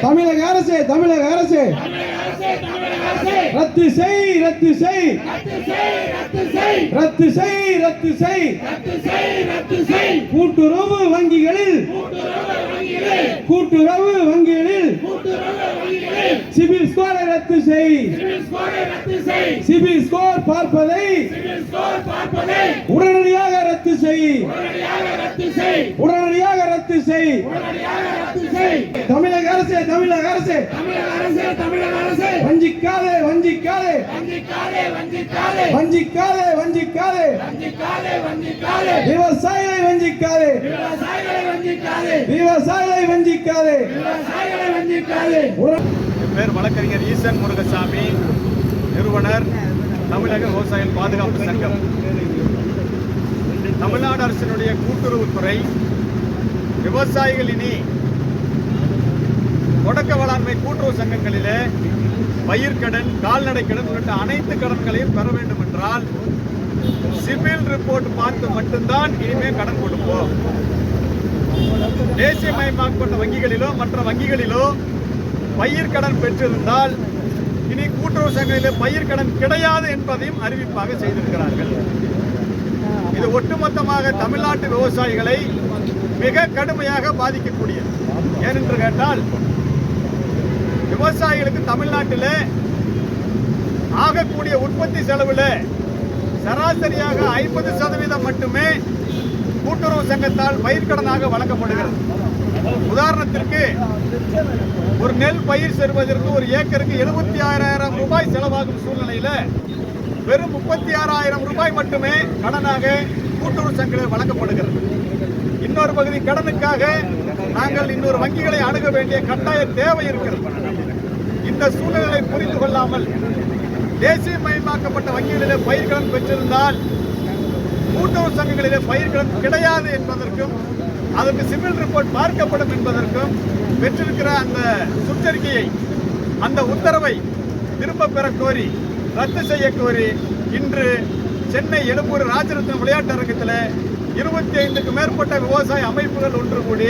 தமிழக அரசு ரத்து செய் கூட்டுறவு வங்கிகளில் சிபில் ஸ்கோரை ரத்து செய். சிபில் ஸ்கோர் பார்ப்பதை உடனடியாக ரத்து செய். தமிழக அரசு வஞ்சிக்காதே. விவசாயிகளை வஞ்சிக்காதே. பேர் வழக்கறிஞர் ஈசன் முருகசாமி, நிறுவனர், தமிழக விவசாயிகள் பாதுகாப்பு சங்கம். தமிழ்நாடு அரசினுடைய கூட்டுறவுத்துறை விவசாயிகள் இனி தொடக்க வேளாண்மை கூட்டுறவு சங்கங்களிலே பயிர்க்கடன், கால்நடை கடன் உள்ளிட்ட அனைத்து கடன்களையும் பெற வேண்டும் என்றால் சிபில் ரிப்போர்ட் பார்த்து மட்டும்தான் இனிமேல் கடன் கொடுப்போம். தேசியமயமாக்கப்பட்ட வங்கிகளிலோ மற்ற வங்கிகளிலோ பயிர்க்கடன் பெற்றிருந்தால் இனி கூட்டுறவு சங்கங்களிலே பயிர்க்கடன் கிடையாது என்பதையும் அறிவிப்பாக செய்திருக்கிறார்கள். இது ஒட்டுமொத்தமாக தமிழ்நாட்டு விவசாயிகளை மிக கடுமையாக பாதிக்கக்கூடியது. ஏனென்று கேட்டால் விவசாயிகளுக்கு தமிழ்நாட்டில் ஆகக்கூடிய உற்பத்தி செலவில் சராசரியாக 50% மட்டுமே கூட்டுறவு சங்கத்தால் பயிர்க்கடனாக வழங்கப்படுகிறது. உதாரணத்திற்கு ஒரு நெல் பயிர் செய்வதற்கு ஒரு ஏக்கருக்கு 76,000 ரூபாய் செலவாகும் சூழ்நிலையில் வெறும் 36,000 ரூபாய் மட்டுமே கடனாக கூட்டுறவு சங்கங்களில் வழங்கப்படுகிறது. இன்னொரு பகுதி கடனுக்காக நாங்கள் இன்னொரு வங்கிகளை அணுக வேண்டிய கட்டாய தேவை இருக்கிறது. இந்த சூழ்நிலை புரிந்து கொள்ளாமல் தேசியமயமாக்கப்பட்ட வங்கிகளிலே பயிர்க்கடன் பெற்றிருந்தால் கூட்டுறவு சங்கங்களிலே பயிர்க்கடன் கிடையாது என்பதற்கும் அதற்கு சிவில் ரிப்போர்ட் பார்க்கப்படும் என்பதற்கும் பெற்றிருக்கிற அந்த சுற்றறிக்கையை, அந்த உத்தரவை திரும்ப பெற கோரி, ரத்து செய்ய கோரி இன்று சென்னை எழும்பூர் ராஜரத்னம் விளையாட்டு அரங்கத்தில் 25க்கும் மேற்பட்ட விவசாய அமைப்புகள் ஒன்று கூடி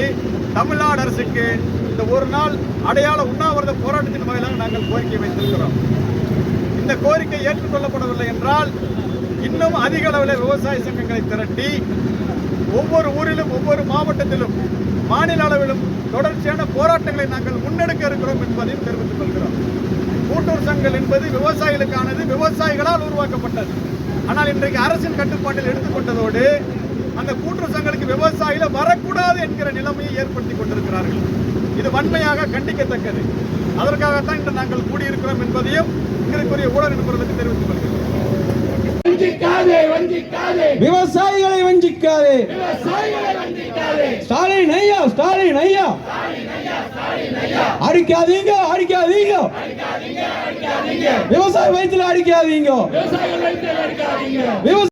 தமிழ்நாடு அரசுக்கு இந்த ஒரு நாள் அடையாள உண்ணாவிரத போராட்டத்தின் வாயிலாக நாங்கள் கோரிக்கை வைத்திருக்கிறோம். இந்த கோரிக்கை ஏற்றுக்கொள்ளப்படவில்லை என்றால் இன்னும் அதிக அளவில் விவசாய சங்கங்களை திரட்டி ஒவ்வொரு ஊரிலும், ஒவ்வொரு மாவட்டத்திலும், மாநில அளவிலும் தொடர்ச்சியான போராட்டங்களை நாங்கள் முன்னெடுக்க இருக்கிறோம் என்பதையும் தெரிவித்துக் கொள்கிறோம். கூட்டுறவு சங்கங்கள் என்பது விவசாயிகளுக்கானது, விவசாயிகளால் உருவாக்கப்பட்டது. ஆனால் இன்றைக்கு அரசின் கட்டுப்பாட்டில் எடுத்துக்கொண்டதோடு அந்த கூட்டுறவு சங்கங்களுக்கு விவசாயிகள் வரக்கூடாது என்கிற நிலைமையை ஏற்படுத்தி கொண்டிருக்கிறார்கள். இது வன்மையாக கண்டிக்கத்தக்கது. அதற்காகத்தான் இன்று நாங்கள் கூடியிருக்கிறோம் என்பதையும் இதற்குரிய ஊடக நிபுணர்களுக்கு தெரிவித்துக் கொள்கிறோம். விவசாயிகளை வஞ்சிக்காதே. ஸ்டாலின் ஐயா அடிக்காதீங்க. விவசாய வயிற்றில் அடிக்காதீங்க.